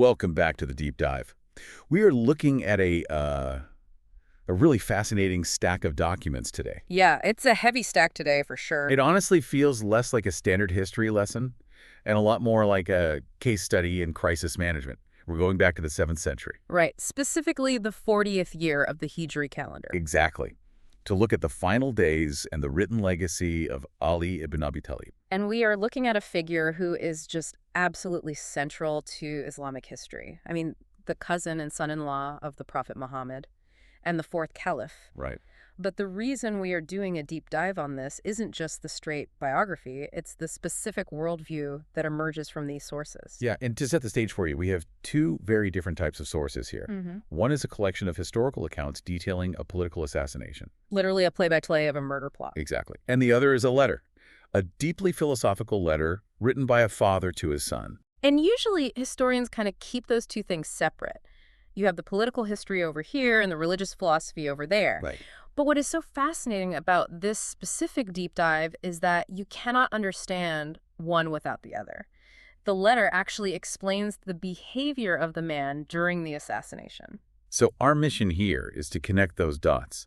Welcome back to the deep dive. We are looking at a really fascinating stack of documents today. Yeah, it's a heavy stack today for sure. It honestly feels less like a standard history lesson and a lot more like a case study in crisis management. We're going back to the 7th century. Right, specifically the 40th year of the Hijri calendar. Exactly. To look at the final days and the written legacy of Ali ibn Abi Talib. And we are looking at a figure who is just absolutely central to Islamic history. I mean, the cousin and son-in-law of the Prophet Muhammad and the fourth caliph. Right. But the reason we are doing a deep dive on this isn't just the straight biography, it's the specific worldview that emerges from these sources. Yeah, and to set the stage for you, we have two very different types of sources here. One is a collection of historical accounts detailing a political assassination. Literally a play-by-play of a murder plot. Exactly. And the other is a letter, a deeply philosophical letter written by a father to his son. And usually historians kind of keep those two things separate. You have the political history over here and the religious philosophy over there. Right. But what is so fascinating about this specific deep dive is that you cannot understand one without the other. The letter actually explains the behavior of the man during the assassination. So our mission here is to connect those dots.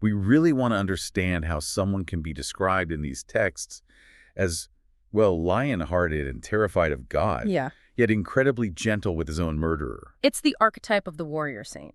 We really want to understand how someone can be described in these texts as, well, lion-hearted and terrified of God, Yeah. yet incredibly gentle with his own murderer. It's the archetype of the warrior saint.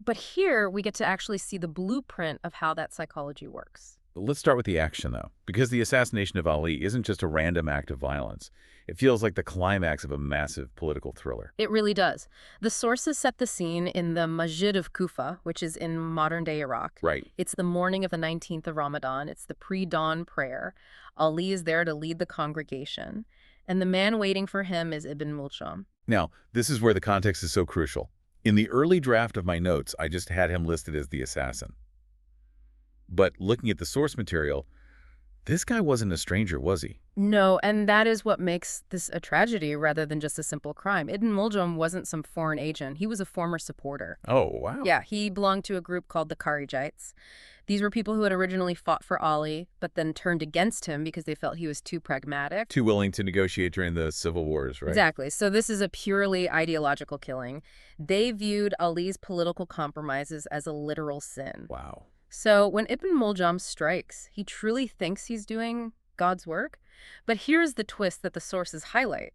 But here we get to actually see the blueprint of how that psychology works. But let's start with the action, though, because the assassination of Ali isn't just a random act of violence. It feels like the climax of a massive political thriller. It really does. The sources set the scene in the Masjid of Kufa, which is in modern-day Iraq. Right. It's the morning of the 19th of Ramadan. It's the pre-dawn prayer. Ali is there to lead the congregation. And the man waiting for him is Ibn Muljam. Now, this is where the context is so crucial. In the early draft of my notes, I just had him listed as the assassin. But looking at the source material, this guy wasn't a stranger, was he? No, and that is what makes this a tragedy rather than just a simple crime. Ibn Muljam wasn't some foreign agent. He was a former supporter. Oh, wow. Yeah, he belonged to a group called the Kharijites. These were people who had originally fought for Ali, but then turned against him because they felt he was too pragmatic. Too willing to negotiate during the civil wars, right? Exactly. So this is a purely ideological killing. They viewed Ali's political compromises as a literal sin. Wow. So when Ibn Muljam strikes, he truly thinks he's doing God's work. But here's the twist that the sources highlight.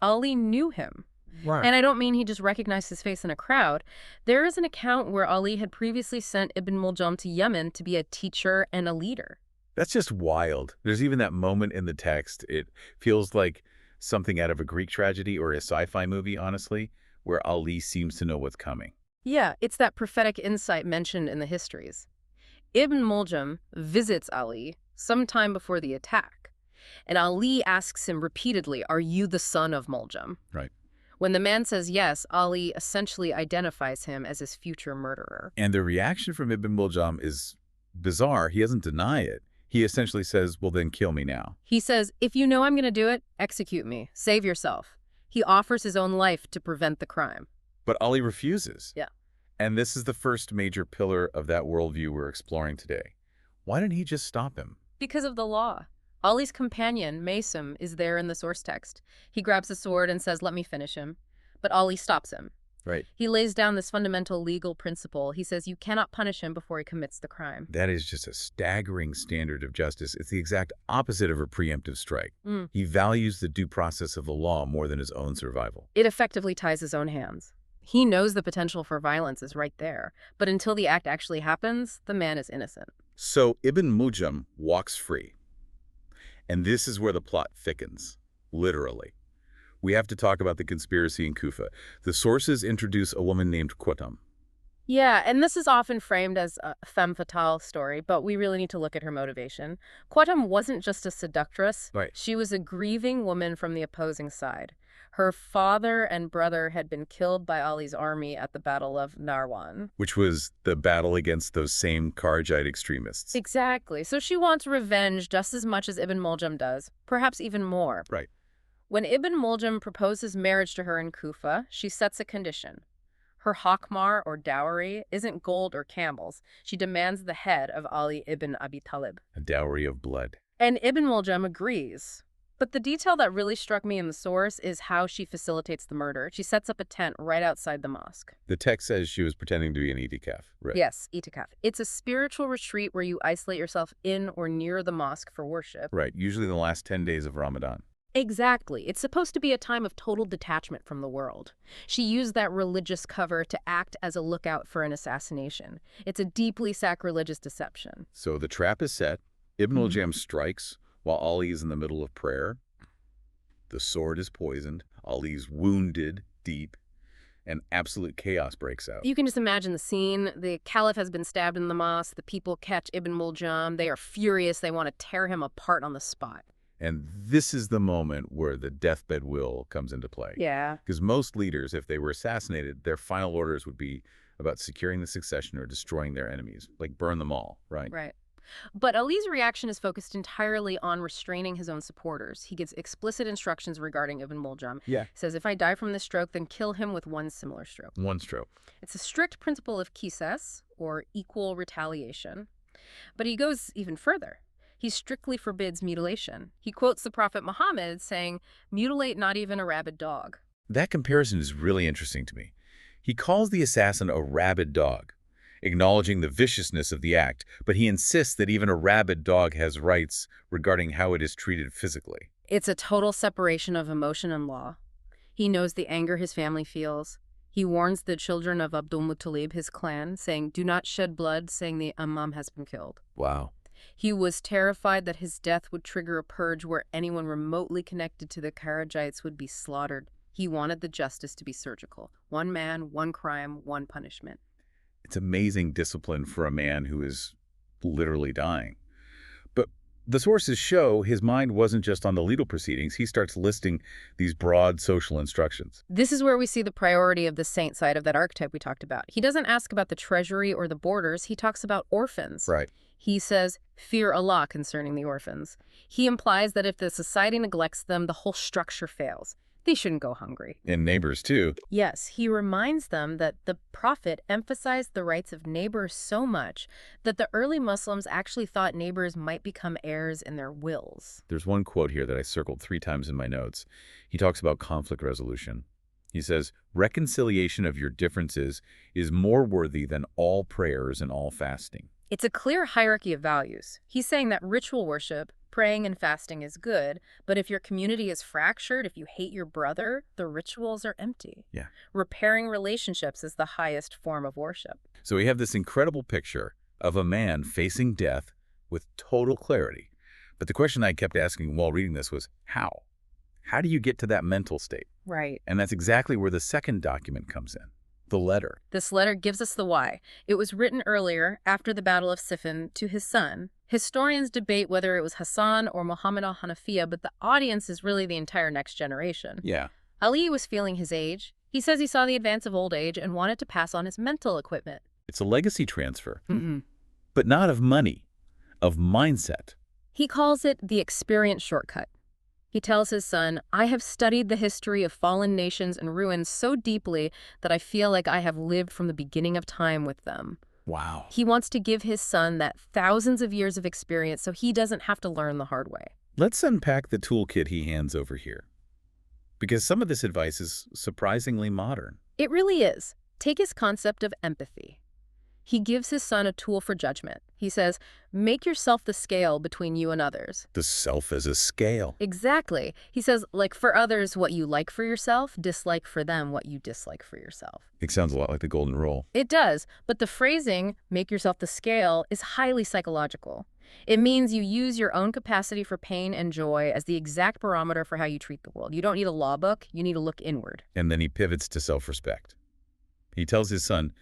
Ali knew him. Right. And I don't mean he just recognized his face in a crowd. There is an account where Ali had previously sent Ibn Muljam to Yemen to be a teacher and a leader. That's just wild. There's even that moment in the text. It feels like something out of a Greek tragedy or a sci-fi movie, honestly, where Ali seems to know what's coming. Yeah, it's that prophetic insight mentioned in the histories. Ibn Muljam visits Ali sometime before the attack, and Ali asks him repeatedly, "Are you the son of Muljam?" Right. When the man says yes, Ali essentially identifies him as his future murderer. And the reaction from Ibn Muljam is bizarre. He doesn't deny it. He essentially says, well, then kill me now. He says, "If you know I'm going to do it, execute me. Save yourself." He offers his own life to prevent the crime. But Ali refuses. Yeah. And this is the first major pillar of that worldview we're exploring today. Why didn't he just stop him? Because of the law. Ali's companion, Maysum, is there in the source text. He grabs a sword and says, "Let me finish him." But Ali stops him. Right. He lays down this fundamental legal principle. He says you cannot punish him before he commits the crime. That is just a staggering standard of justice. It's the exact opposite of a preemptive strike. He values the due process of the law more than his own survival. It effectively ties his own hands. He knows the potential for violence is right there. But until the act actually happens, the man is innocent. So Ibn Muljam walks free. And this is where the plot thickens, literally. We have to talk about the conspiracy in Kufa. The sources introduce a woman named Qutum. Yeah, and this is often framed as a femme fatale story, but we really need to look at her motivation. Qutum wasn't just a seductress. Right. She was a grieving woman from the opposing side. Her father and brother had been killed by Ali's army at the Battle of Narwan. Which was the battle against those same Kharijite extremists. Exactly. So she wants revenge just as much as Ibn Muljam does, perhaps even more. Right. When Ibn Muljam proposes marriage to her in Kufa, she sets a condition. Her hakmar, or dowry, isn't gold or camels. She demands the head of Ali ibn Abi Talib. A dowry of blood. And Ibn Muljam agrees. But the detail that really struck me in the source is how she facilitates the murder. She sets up a tent right outside the mosque. The text says she was pretending to be an itikaf. Right. Yes, itikaf. It's a spiritual retreat where you isolate yourself in or near the mosque for worship. Right. Usually the last 10 days of Ramadan. Exactly. It's supposed to be a time of total detachment from the world. She used that religious cover to act as a lookout for an assassination. It's a deeply sacrilegious deception. So the trap is set. Ibn al-Jam strikes while Ali is in the middle of prayer. The sword is poisoned. Ali's wounded deep, and absolute chaos breaks out. You can just imagine the scene. The caliph has been stabbed in the mosque. The people catch Ibn Muljam. They are furious. They want to tear him apart on the spot. And this is the moment where the deathbed will comes into play. Yeah. Because most leaders, if they were assassinated, their final orders would be about securing the succession or destroying their enemies, like burn them all, right? Right. But Ali's reaction is focused entirely on restraining his own supporters. He gives explicit instructions regarding Ibn Muljam. Yeah. He says, if I die from this stroke, then kill him with one similar stroke. One stroke. It's a strict principle of qisas, or equal retaliation. But he goes even further. He strictly forbids mutilation. He quotes the Prophet Muhammad saying, mutilate not even a rabid dog. That comparison is really interesting to me. He calls the assassin a rabid dog, acknowledging the viciousness of the act, but he insists that even a rabid dog has rights regarding how it is treated physically. It's a total separation of emotion and law. He knows the anger his family feels. He warns the children of Abdul Muttalib, his clan, saying, do not shed blood, saying the Imam has been killed. Wow. He was terrified that his death would trigger a purge where anyone remotely connected to the Kharijites would be slaughtered. He wanted the justice to be surgical. One man, one crime, one punishment. It's amazing discipline for a man who is literally dying. But the sources show his mind wasn't just on the legal proceedings. He starts listing these broad social instructions. This is where we see the priority of the saint side of that archetype we talked about. He doesn't ask about the treasury or the borders. He talks about orphans. Right. He says, fear Allah concerning the orphans. He implies that if the society neglects them, the whole structure fails. They shouldn't go hungry. And neighbors, too. Yes, he reminds them that the Prophet emphasized the rights of neighbors so much that the early Muslims actually thought neighbors might become heirs in their wills. There's one quote here that I circled 3 times in my notes. He talks about conflict resolution. He says, reconciliation of your differences is more worthy than all prayers and all fasting. It's a clear hierarchy of values. He's saying that ritual worship, praying and fasting is good, but if your community is fractured, if you hate your brother, the rituals are empty. Yeah. Repairing relationships is the highest form of worship. So we have this incredible picture of a man facing death with total clarity. But the question I kept asking while reading this was, how? How do you get to that mental state? Right. And that's exactly where the second document comes in. The letter. This letter gives us the why. It was written earlier, after the Battle of Siffin, to his son. Historians debate whether it was Hassan or Muhammad al-Hanafiya, but the audience is really the entire next generation. Yeah. Ali was feeling his age. He says he saw the advance of old age and wanted to pass on his mental equipment. It's a legacy transfer, but not of money, of mindset. He calls it the experience shortcut. He tells his son, I have studied the history of fallen nations and ruins so deeply that I feel like I have lived from the beginning of time with them. Wow. He wants to give his son that thousands of years of experience so he doesn't have to learn the hard way. Let's unpack the toolkit he hands over here, because some of this advice is surprisingly modern. It really is. Take his concept of empathy. He gives his son a tool for judgment. He says, make yourself the scale between you and others. The self as a scale. Exactly. He says, like for others, what you like for yourself, dislike for them what you dislike for yourself. It sounds a lot like the golden rule. It does, but the phrasing, make yourself the scale, is highly psychological. It means you use your own capacity for pain and joy as the exact barometer for how you treat the world. You don't need a law book, you need to look inward. And then he pivots to self-respect. He tells his son,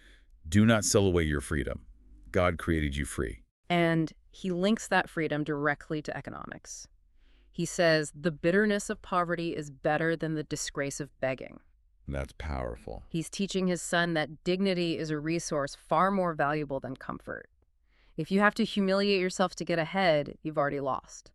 do not sell away your freedom. God created you free. And he links that freedom directly to economics. He says, the bitterness of poverty is better than the disgrace of begging. That's powerful. He's teaching his son that dignity is a resource far more valuable than comfort. If you have to humiliate yourself to get ahead, you've already lost.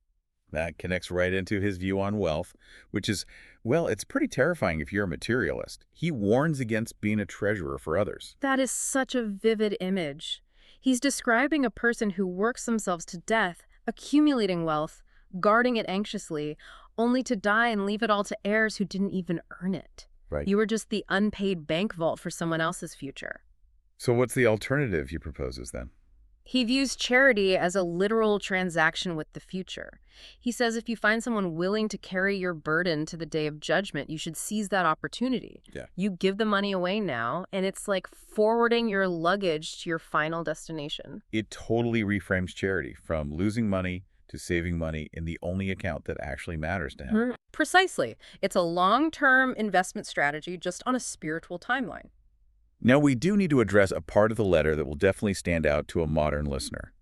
That connects right into his view on wealth, which is, well, it's pretty terrifying if you're a materialist. He warns against being a treasurer for others. That is such a vivid image. He's describing a person who works themselves to death, accumulating wealth, guarding it anxiously, only to die and leave it all to heirs who didn't even earn it. Right. You were just the unpaid bank vault for someone else's future. So what's the alternative he proposes then? He views charity as a literal transaction with the future. He says if you find someone willing to carry your burden to the day of judgment, you should seize that opportunity. Yeah. You give the money away now, and it's like forwarding your luggage to your final destination. It totally reframes charity from losing money to saving money in the only account that actually matters to him. Precisely. It's a long-term investment strategy just on a spiritual timeline. Now, we do need to address a part of the letter that will definitely stand out to a modern listener.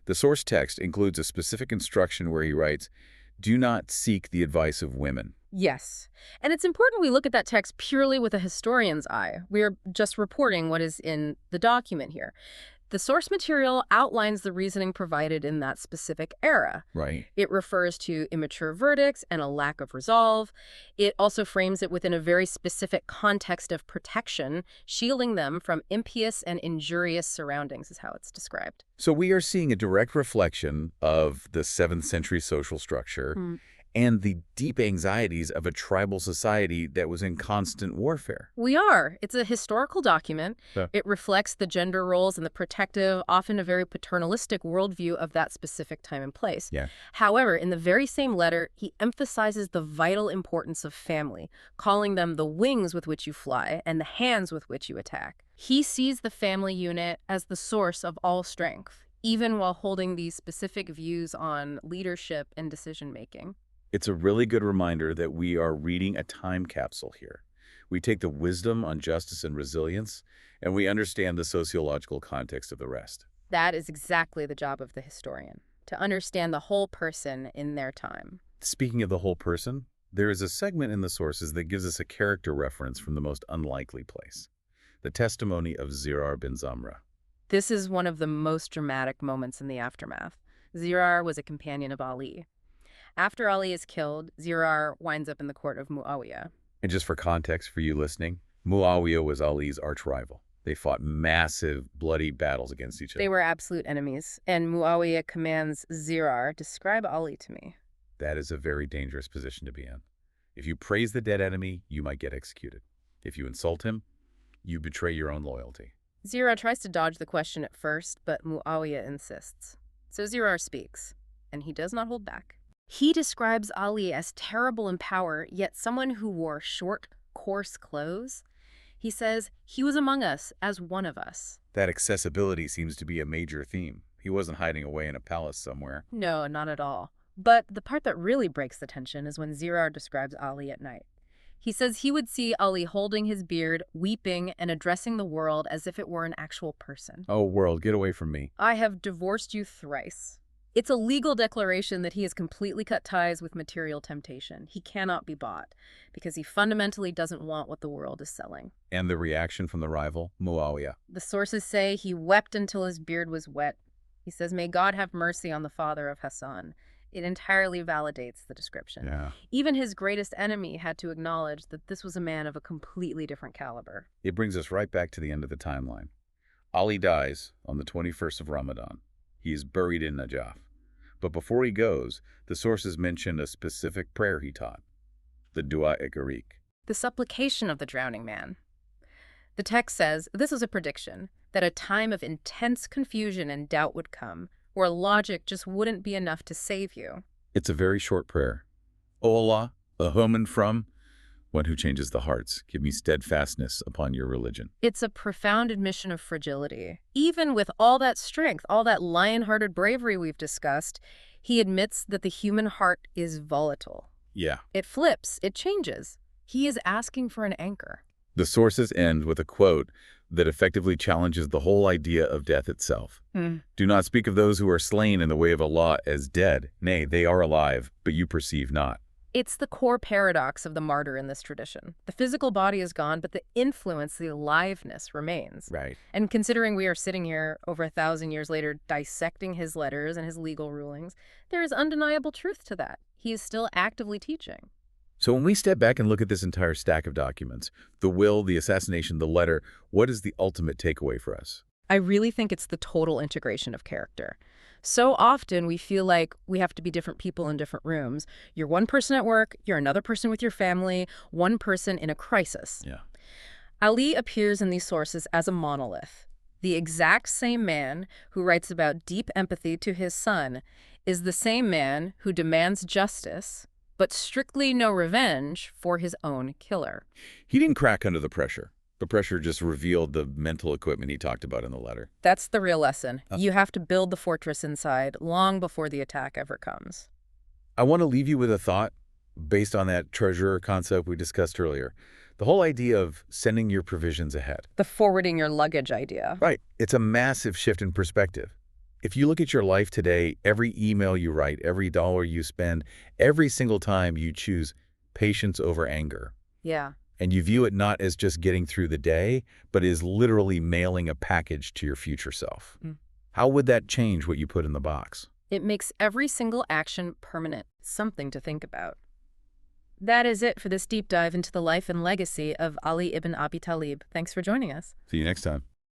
The source text includes a specific instruction where he writes, "Do not seek the advice of women." Yes. And it's important we look at that text purely with a historian's eye. We're just reporting what is in the document here. The source material outlines the reasoning provided in that specific era. Right. It refers to immature verdicts and a lack of resolve. It also frames it within a very specific context of protection, shielding them from impious and injurious surroundings, is how it's described. So we are seeing a direct reflection of the 7th century social structure and the deep anxieties of a tribal society that was in constant warfare. We are. It's a historical document. Yeah. It reflects the gender roles and the protective, often a very paternalistic worldview of that specific time and place. Yeah. However, in the very same letter, he emphasizes the vital importance of family, calling them the wings with which you fly and the hands with which you attack. He sees the family unit as the source of all strength, even while holding these specific views on leadership and decision-making. It's a really good reminder that we are reading a time capsule here. We take the wisdom on justice and resilience, and we understand the sociological context of the rest. That is exactly the job of the historian, to understand the whole person in their time. Speaking of the whole person, there is a segment in the sources that gives us a character reference from the most unlikely place. The testimony of Zirar bin Zamra. This is one of the most dramatic moments in the aftermath. Zirar was a companion of Ali. After Ali is killed, Zirar winds up in the court of Muawiyah. And just for context for you listening, Muawiyah was Ali's arch-rival. They fought massive, bloody battles against each other. They were absolute enemies, and Muawiyah commands Zirar, "Describe Ali to me." That is a very dangerous position to be in. If you praise the dead enemy, you might get executed. If you insult him, you betray your own loyalty. Zirar tries to dodge the question at first, but Muawiyah insists. So Zirar speaks, and he does not hold back. He describes Ali as terrible in power, yet someone who wore short, coarse clothes. He says, he was among us as one of us. That accessibility seems to be a major theme. He wasn't hiding away in a palace somewhere. No, not at all. But the part that really breaks the tension is when Zirar describes Ali at night. He says he would see Ali holding his beard, weeping, and addressing the world as if it were an actual person. Oh, world, get away from me. I have divorced you thrice. It's a legal declaration that he has completely cut ties with material temptation. He cannot be bought because he fundamentally doesn't want what the world is selling. And the reaction from the rival, Muawiyah. The sources say he wept until his beard was wet. He says, "May God have mercy on the father of Hassan." It entirely validates the description. Yeah. Even his greatest enemy had to acknowledge that this was a man of a completely different caliber. It brings us right back to the end of the timeline. Ali dies on the 21st of Ramadan. He is buried in Najaf. But before he goes, the sources mention a specific prayer he taught, the Dua-e-Gharik. The supplication of the drowning man. The text says this was a prediction, that a time of intense confusion and doubt would come, where logic just wouldn't be enough to save you. It's a very short prayer. O Allah, a human from one who changes the hearts, give me steadfastness upon your religion. It's a profound admission of fragility. Even with all that strength, all that lion-hearted bravery we've discussed, he admits that the human heart is volatile. Yeah. It flips, it changes. He is asking for an anchor. The sources end with a quote that effectively challenges the whole idea of death itself. Do not speak of those who are slain in the way of Allah as dead. Nay, they are alive, but you perceive not. It's the core paradox of the martyr in this tradition. The physical body is gone, but the influence, the aliveness remains. Right. And considering we are sitting here over 1,000 years later dissecting his letters and his legal rulings, there is undeniable truth to that. He is still actively teaching. So when we step back and look at this entire stack of documents, the will, the assassination, the letter, what is the ultimate takeaway for us? I really think it's the total integration of character. So often we feel like we have to be different people in different rooms. You're one person at work, you're another person with your family, one person in a crisis. Yeah. Ali appears in these sources as a monolith. The exact same man who writes about deep empathy to his son is the same man who demands justice, but strictly no revenge for his own killer. He didn't crack under the pressure. The pressure just revealed the mental equipment he talked about in the letter. That's the real lesson. You have to build the fortress inside long before the attack ever comes. I want to leave you with a thought based on that treasurer concept we discussed earlier. The whole idea of sending your provisions ahead. The forwarding your luggage idea. Right. It's a massive shift in perspective. If you look at your life today, every email you write, every dollar you spend, every single time you choose patience over anger. Yeah. And you view it not as just getting through the day, but as literally mailing a package to your future self. How would that change what you put in the box? It makes every single action permanent, something to think about. That is it for this deep dive into the life and legacy of Ali ibn Abi Talib. Thanks for joining us. See you next time.